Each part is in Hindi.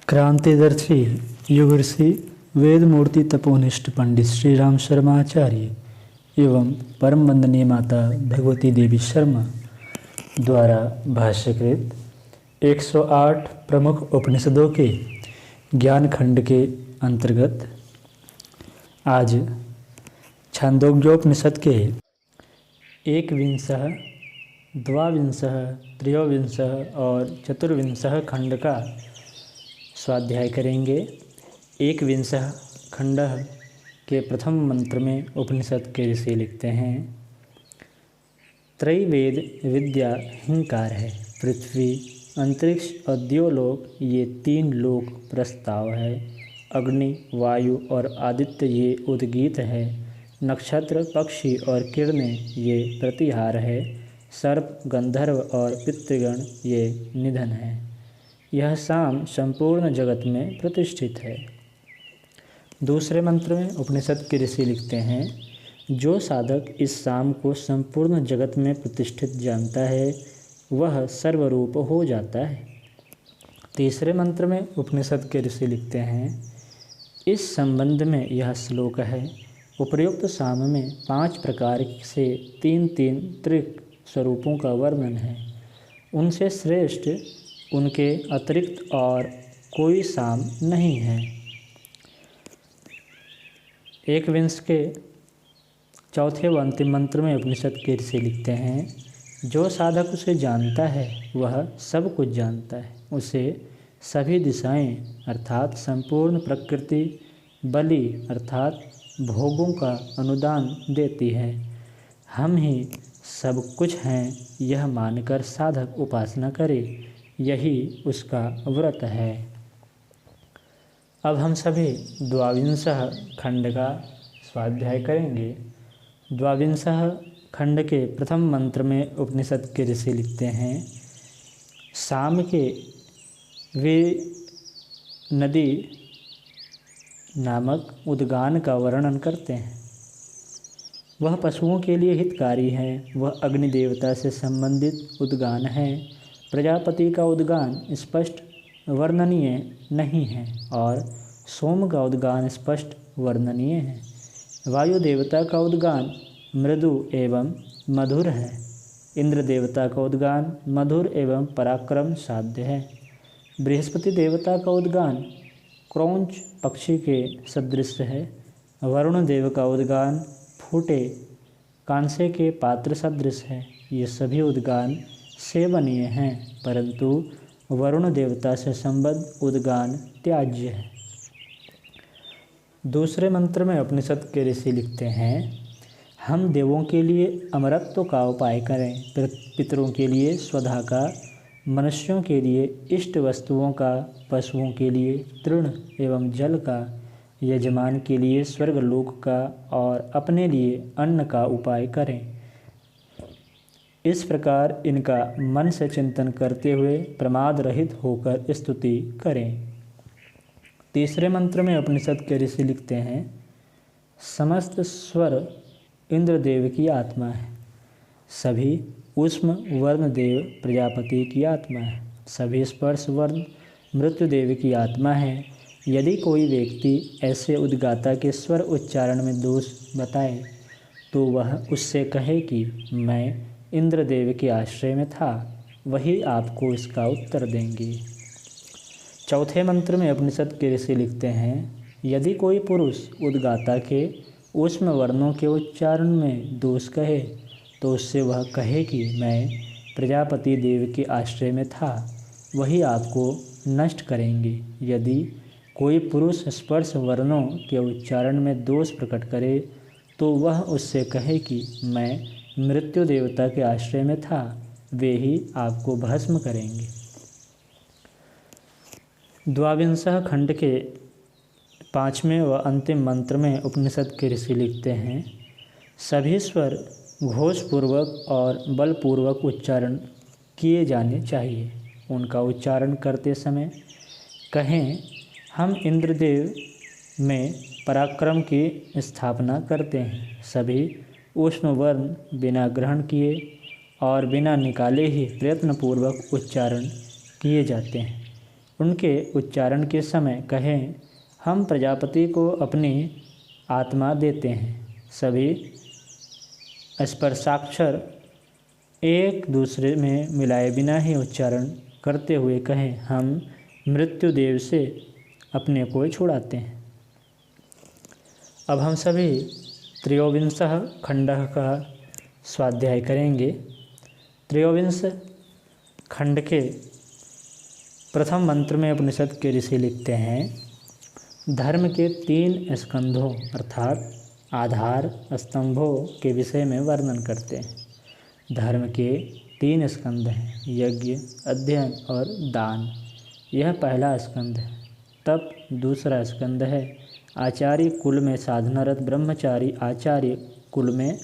क्रांतिदर्शी युग ऋषि वेद मूर्ति तपोनिष्ठ पंडित श्री राम शर्मा आचार्य एवं परम वंदनीय माता भगवती देवी शर्मा द्वारा भाष्यकृत 108 प्रमुख उपनिषदों के ज्ञान खंड के अंतर्गत आज छांदोग्योपनिषद के एकविंशः, द्वाविंशः, त्रयोविंशः और चतुर्विंशः खंड का स्वाध्याय करेंगे। एकविंशः खंड के प्रथम मंत्र में उपनिषद के ऋषि लिखते हैं, त्रैवेद विद्या हिंकार है। पृथ्वी, अंतरिक्ष और द्योलोक ये तीन लोक प्रस्ताव है। अग्नि, वायु और आदित्य ये उद्गीत है। नक्षत्र, पक्षी और किरणें ये प्रतिहार है। सर्प, गंधर्व और पितृगण ये निधन है। यह साम संपूर्ण जगत में प्रतिष्ठित है। दूसरे मंत्र में उपनिषद के ऋषि लिखते हैं, जो साधक इस साम को संपूर्ण जगत में प्रतिष्ठित जानता है वह सर्वरूप हो जाता है। तीसरे मंत्र में उपनिषद के ऋषि लिखते हैं, इस संबंध में यह श्लोक है, उपर्युक्त साम में 5 प्रकार से 3 त्रिक स्वरूपों का वर्णन है। उनसे श्रेष्ठ उनके अतिरिक्त और कोई साम नहीं है। एकविंश के चौथे व अंतिम मंत्र में उपनिषद के ऋषि लिखते हैं, जो साधक उसे जानता है वह सब कुछ जानता है। उसे सभी दिशाएं अर्थात संपूर्ण प्रकृति बलि अर्थात भोगों का अनुदान देती है। हम ही सब कुछ हैं यह मानकर साधक उपासना करे, यही उसका व्रत है। अब हम सभी द्वाविंशः खंड का स्वाध्याय करेंगे। द्वाविंशः खंड के प्रथम मंत्र में उपनिषद के ऋषि लिखते हैं, साम के वे नदी नामक उद्गान का वर्णन करते हैं। वह पशुओं के लिए हितकारी है। वह अग्नि देवता से संबंधित उद्गान है। प्रजापति का उद्गान स्पष्ट वर्णनीय नहीं है और सोम का उद्गान स्पष्ट वर्णनीय है। वायु देवता का उद्गान मृदु एवं मधुर है। इंद्र देवता का उद्गान मधुर एवं पराक्रम साध्य है। बृहस्पति देवता का उद्गान क्रौंच पक्षी के सदृश है। वरुण देव का उद्गान फूटे कांसे के पात्र सदृश है। ये सभी उद्गान सेवनीय हैं, परंतु वरुण देवता से संबद्ध उद्गान त्याज्य है। दूसरे मंत्र में उपनिषद के ऋषि लिखते हैं, हम देवों के लिए अमरत्व का उपाय करें, पितरों के लिए स्वधा का, मनुष्यों के लिए इष्ट वस्तुओं का, पशुओं के लिए तृण एवं जल का, यजमान के लिए स्वर्गलोक का और अपने लिए अन्न का उपाय करें। इस प्रकार इनका मन से चिंतन करते हुए प्रमाद रहित होकर स्तुति करें। तीसरे मंत्र में उपनिषद के ऋषि लिखते हैं, समस्त स्वर इंद्रदेव की आत्मा है। सभी ऊष्म वर्ण देव प्रजापति की आत्मा है। सभी स्पर्श वर्ण मृत्युदेव की आत्मा है। यदि कोई व्यक्ति ऐसे उद्गाता के स्वर उच्चारण में दोष बताए तो वह उससे कहे कि मैं इंद्रदेव के आश्रय में था, वही आपको इसका उत्तर देंगे। चौथे मंत्र में उपनिषद के ऋषि लिखते हैं, यदि कोई पुरुष उद्गाता के ऊष्म वर्णों के उच्चारण में दोष कहे तो उससे वह कहे कि मैं प्रजापति देव के आश्रय में था, वही आपको नष्ट करेंगे। यदि कोई पुरुष स्पर्श वर्णों के उच्चारण में दोष प्रकट करे तो वह उससे कहे कि मैं मृत्यु देवता के आश्रय में था, वे ही आपको भस्म करेंगे। द्वाविंशः खंड के 5वें व अंतिम मंत्र में उपनिषद के ऋषि लिखते हैं, सभी स्वर घोषपूर्वक और बलपूर्वक उच्चारण किए जाने चाहिए। उनका उच्चारण करते समय कहें, हम इंद्रदेव में पराक्रम की स्थापना करते हैं। सभी ऊष्म वर्ण बिना ग्रहण किए और बिना निकाले ही प्रयत्नपूर्वक उच्चारण किए जाते हैं। उनके उच्चारण के समय कहें, हम प्रजापति को अपनी आत्मा देते हैं। सभी स्पर्शाक्षर एक दूसरे में मिलाए बिना ही उच्चारण करते हुए कहें, हम मृत्युदेव से अपने को छुड़ाते हैं। अब हम सभी त्रयोविंशः खंडः का स्वाध्याय करेंगे। त्रयोविंश खंड के प्रथम मंत्र में उपनिषद के ऋषि लिखते हैं, धर्म के 3 स्कंधों अर्थात आधार स्तंभों के विषय में वर्णन करते हैं। धर्म के 3 स्कंध हैं, यज्ञ, अध्ययन और दान। यह पहला स्कंध है। तप दूसरा स्कंध है। आचार्य कुल में साधनारत ब्रह्मचारी आचार्य कुल में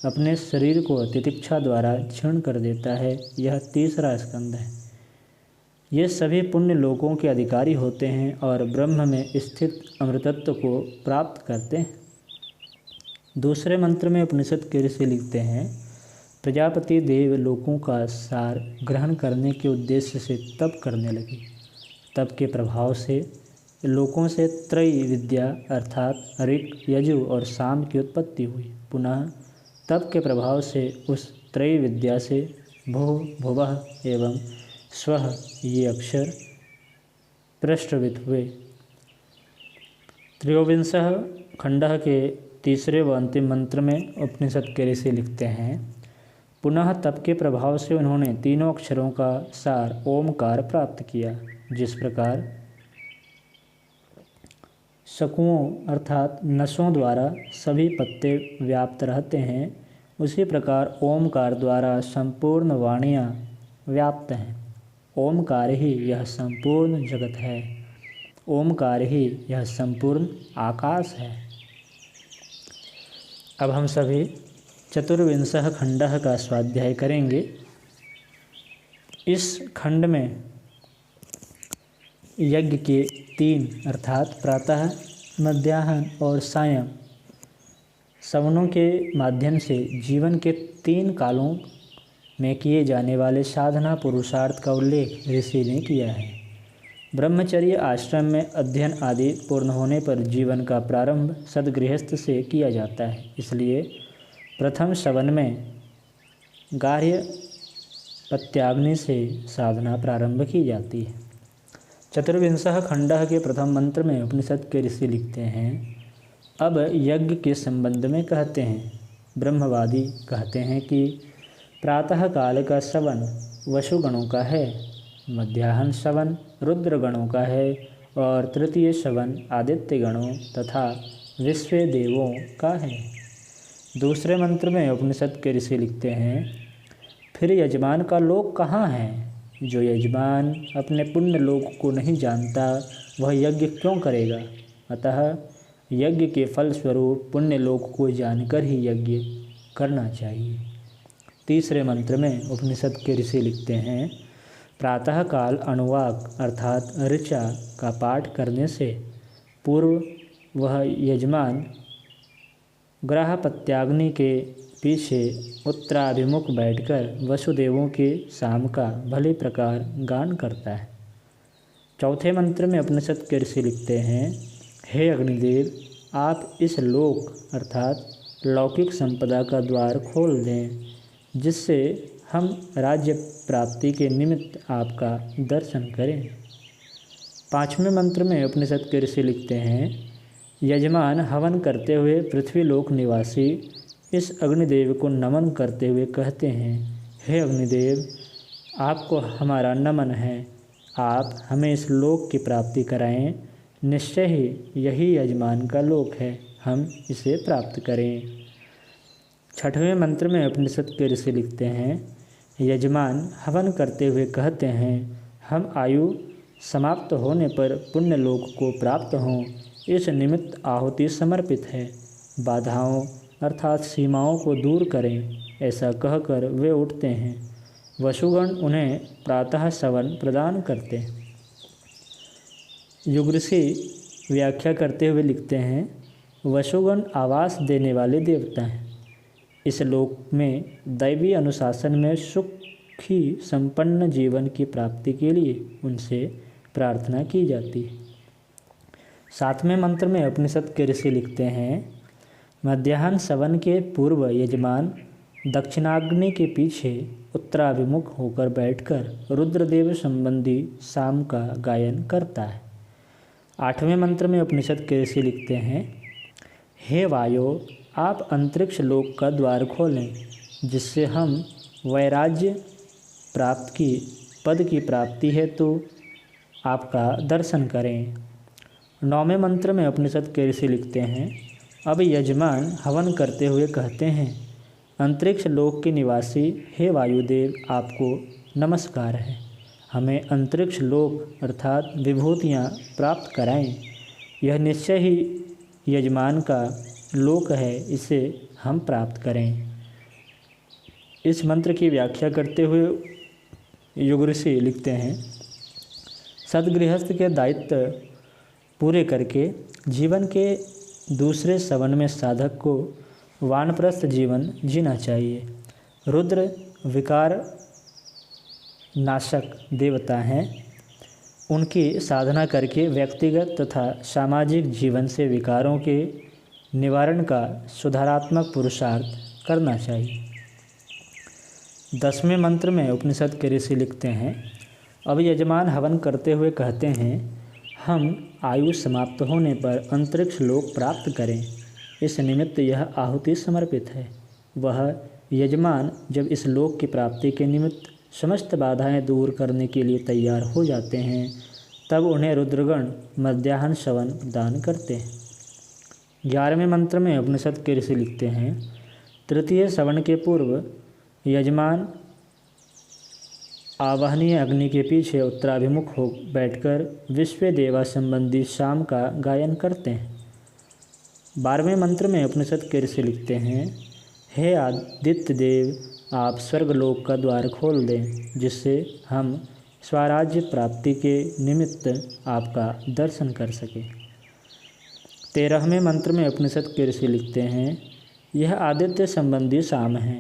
अपने शरीर को तितिक्षा द्वारा क्षीण कर देता है, यह तीसरा स्कंध है। ये सभी पुण्य लोकों के अधिकारी होते हैं और ब्रह्म में स्थित अमृतत्व को प्राप्त करते हैं। दूसरे मंत्र में उपनिषद के ऋषि लिखते हैं, प्रजापति देव लोकों का सार ग्रहण करने के उद्देश्य से तप करने लगे। तप के प्रभाव से लोकों से त्रय विद्या अर्थात ऋक्, यजु और साम की उत्पत्ति हुई। पुनः तप के प्रभाव से उस त्रय विद्या से भुः, भुवः एवं स्वः ये अक्षर प्रष्टवित हुए। त्रयोविंशः खंडः के तीसरे व अंतिम मंत्र में उपनिषद के ऋषि लिखते हैं, पुनः तप के प्रभाव से उन्होंने तीनों अक्षरों का सार ओमकार प्राप्त किया। जिस प्रकार शकुओं अर्थात नसों द्वारा सभी पत्ते व्याप्त रहते हैं, उसी प्रकार ओमकार द्वारा संपूर्ण वाणियाँ व्याप्त हैं। ओमकार ही यह संपूर्ण जगत है। ओमकार ही यह संपूर्ण आकाश है। अब हम सभी चतुर्विंशः खंडः का स्वाध्याय करेंगे। इस खंड में यज्ञ के 3 अर्थात प्रातः, मध्याह्न और सायं सवनों के माध्यम से जीवन के 3 कालों में किए जाने वाले साधना पुरुषार्थ का उल्लेख ऋषि ने किया है। ब्रह्मचर्य आश्रम में अध्ययन आदि पूर्ण होने पर जीवन का प्रारंभ सद्गृहस्थ से किया जाता है। इसलिए प्रथम सवन में गार्ह पत्याग्नि से साधना प्रारंभ की जाती है। चतुर्विंशः खंडः के प्रथम मंत्र में उपनिषद के ऋषि लिखते हैं, अब यज्ञ के संबंध में कहते हैं। ब्रह्मवादी कहते हैं कि प्रातः काल का सवन वसुगणों का है, मध्याह्न सवन रुद्र गणों का है और तृतीय सवन आदित्य गणों तथा विश्व देवों का है। दूसरे मंत्र में उपनिषद के ऋषि लिखते हैं, फिर यजमान का लोक कहाँ है? जो यजमान अपने पुण्य लोक को नहीं जानता वह यज्ञ क्यों करेगा? अतः यज्ञ के फल स्वरूप पुण्य लोक को जानकर ही यज्ञ करना चाहिए। तीसरे मंत्र में उपनिषद के ऋषि लिखते हैं, प्रातःकाल अनुवाक अर्थात ऋचा का पाठ करने से पूर्व वह यजमान ग्राहपत्याग्नि के पीछे उत्तराभिमुख बैठकर वसुदेवों के साम का भली प्रकार गान करता है। चौथे मंत्र में उपनिषद के ऋषि लिखते हैं, हे अग्निदेव, आप इस लोक अर्थात लौकिक संपदा का द्वार खोल दें, जिससे हम राज्य प्राप्ति के निमित्त आपका दर्शन करें। पाँचवें मंत्र में उपनिषद के ऋषि लिखते हैं, यजमान हवन करते हुए पृथ्वीलोक निवासी इस अग्निदेव को नमन करते हुए कहते हैं, हे अग्निदेव, आपको हमारा नमन है। आप हमें इस लोक की प्राप्ति कराएं। निश्चय ही यही यजमान का लोक है, हम इसे प्राप्त करें। छठवें मंत्र में उपनिषद के ऋषि लिखते हैं, यजमान हवन करते हुए कहते हैं, हम आयु समाप्त होने पर पुण्य लोक को प्राप्त हों, इस निमित्त आहुति समर्पित है। बाधाओं अर्थात सीमाओं को दूर करें। ऐसा कहकर वे उठते हैं। वसुगण उन्हें प्रातः सवन प्रदान करते हैं। युगऋषि व्याख्या करते हुए लिखते हैं, वसुगण आवास देने वाले देवता हैं। इस लोक में दैवी अनुशासन में सुखी संपन्न जीवन की प्राप्ति के लिए उनसे प्रार्थना की जाती है। 7वें मंत्र में उपनिषद के ऋषि लिखते हैं, मध्याह्न सवन के पूर्व यजमान दक्षिणाग्नि के पीछे उत्तराभिमुख होकर बैठकर रुद्रदेव संबंधी साम का गायन करता है। 8वें मंत्र में उपनिषद के ऋषि लिखते हैं, हे वायु, आप अंतरिक्ष लोक का द्वार खोलें जिससे हम वैराज्य पद की प्राप्ति हेतु आपका दर्शन करें। 9वें मंत्र में उपनिषद के ऋषि लिखते हैं, अब यजमान हवन करते हुए कहते हैं, अंतरिक्ष लोक के निवासी हे वायुदेव, आपको नमस्कार है। हमें अंतरिक्ष लोक अर्थात विभूतियाँ प्राप्त कराएं। यह निश्चय ही यजमान का लोक है, इसे हम प्राप्त करें। इस मंत्र की व्याख्या करते हुए युग ऋषि लिखते हैं, सद्गृहस्थ के दायित्व पूरे करके जीवन के दूसरे सवन में साधक को वानप्रस्थ जीवन जीना चाहिए। रुद्र विकार नाशक देवता हैं। उनकी साधना करके व्यक्तिगत तथा सामाजिक जीवन से विकारों के निवारण का सुधारात्मक पुरुषार्थ करना चाहिए। 10वें मंत्र में उपनिषद के ऋषि लिखते हैं, अब यजमान हवन करते हुए कहते हैं, हम आयु समाप्त होने पर अंतरिक्ष लोक प्राप्त करें। इस निमित्त यह आहुति समर्पित है। वह यजमान जब इस लोक की प्राप्ति के निमित्त समस्त बाधाएं दूर करने के लिए तैयार हो जाते हैं, तब उन्हें रुद्रगण मध्याह्न सवन प्रदान करते हैं। 11वें मंत्र में उपनिषद के ऋषि लिखते हैं, तृतीय सवन के पूर्व यजमान आवाहनीय अग्नि के पीछे उत्तराभिमुख हो बैठकर विश्व देवा संबंधी शाम का गायन करते हैं। 12वें मंत्र में उपनिषद के ऋषि लिखते हैं, हे आदित्य देव, आप स्वर्गलोक का द्वार खोल दें जिससे हम स्वराज्य प्राप्ति के निमित्त आपका दर्शन कर सकें। 13वें मंत्र में उपनिषद के ऋषि लिखते हैं, यह आदित्य संबंधी शाम है।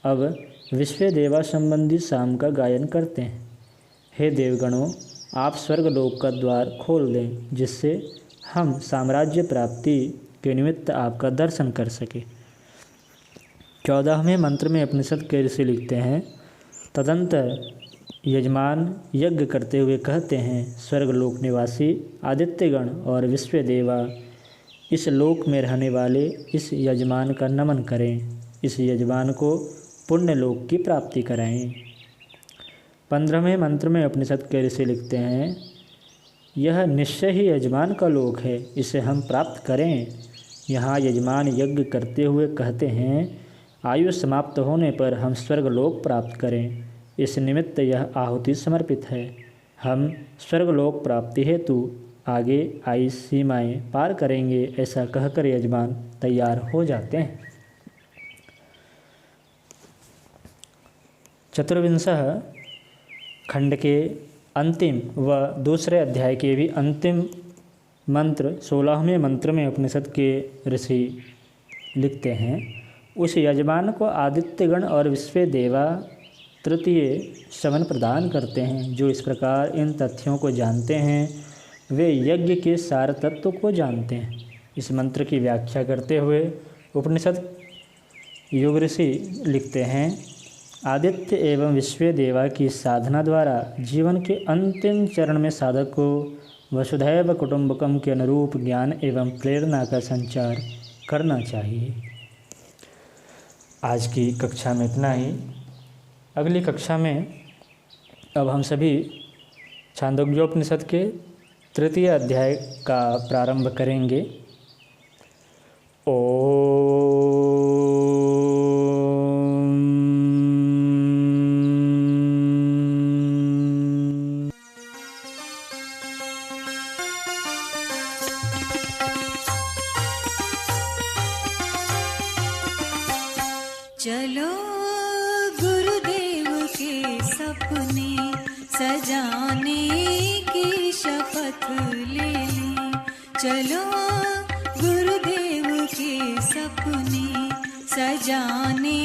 अब विश्व देवा संबंधी शाम का गायन करते हैं। हे देवगणों, आप स्वर्गलोक का द्वार खोल दें जिससे हम साम्राज्य प्राप्ति के निमित्त आपका दर्शन कर सकें। 14वें मंत्र में उपनिषद के ऋषि लिखते हैं, तदंतर यजमान यज्ञ करते हुए कहते हैं, स्वर्गलोक निवासी आदित्यगण और विश्व देवा, इस लोक में रहने वाले इस यजमान का नमन करें। इस यजमान को पुण्य लोक की प्राप्ति कराएं। 15वें मंत्र में उपनिषद के ऋषि लिखते हैं, यह निश्चय ही यजमान का लोक है, इसे हम प्राप्त करें। यहाँ यजमान यज्ञ करते हुए कहते हैं, आयु समाप्त होने पर हम स्वर्गलोक प्राप्त करें। इस निमित्त यह आहुति समर्पित है। हम स्वर्गलोक प्राप्ति हेतु आगे आई सीमाएं पार करेंगे, ऐसा कहकर यजमान तैयार हो जाते हैं। चतुर्विंशः खंड के अंतिम व दूसरे अध्याय के भी अंतिम मंत्र 16वें मंत्र में उपनिषद के ऋषि लिखते हैं, उस यजमान को आदित्यगण और विश्व देवा तृतीय सवन प्रदान करते हैं। जो इस प्रकार इन तथ्यों को जानते हैं वे यज्ञ के सार तत्व को जानते हैं। इस मंत्र की व्याख्या करते हुए उपनिषद युग ऋषि लिखते हैं, आदित्य एवं विश्व देवा की साधना द्वारा जीवन के अंतिम चरण में साधक को वसुधैव कुटुंबकम के अनुरूप ज्ञान एवं प्रेरणा का संचार करना चाहिए। आज की कक्षा में इतना ही। अगली कक्षा में अब हम सभी छांदोग्योपनिषद के तृतीय अध्याय का प्रारंभ करेंगे। चलो गुरुदेव के सपने सजाने की शपथ ले ली। चलो गुरुदेव के सपने सजाने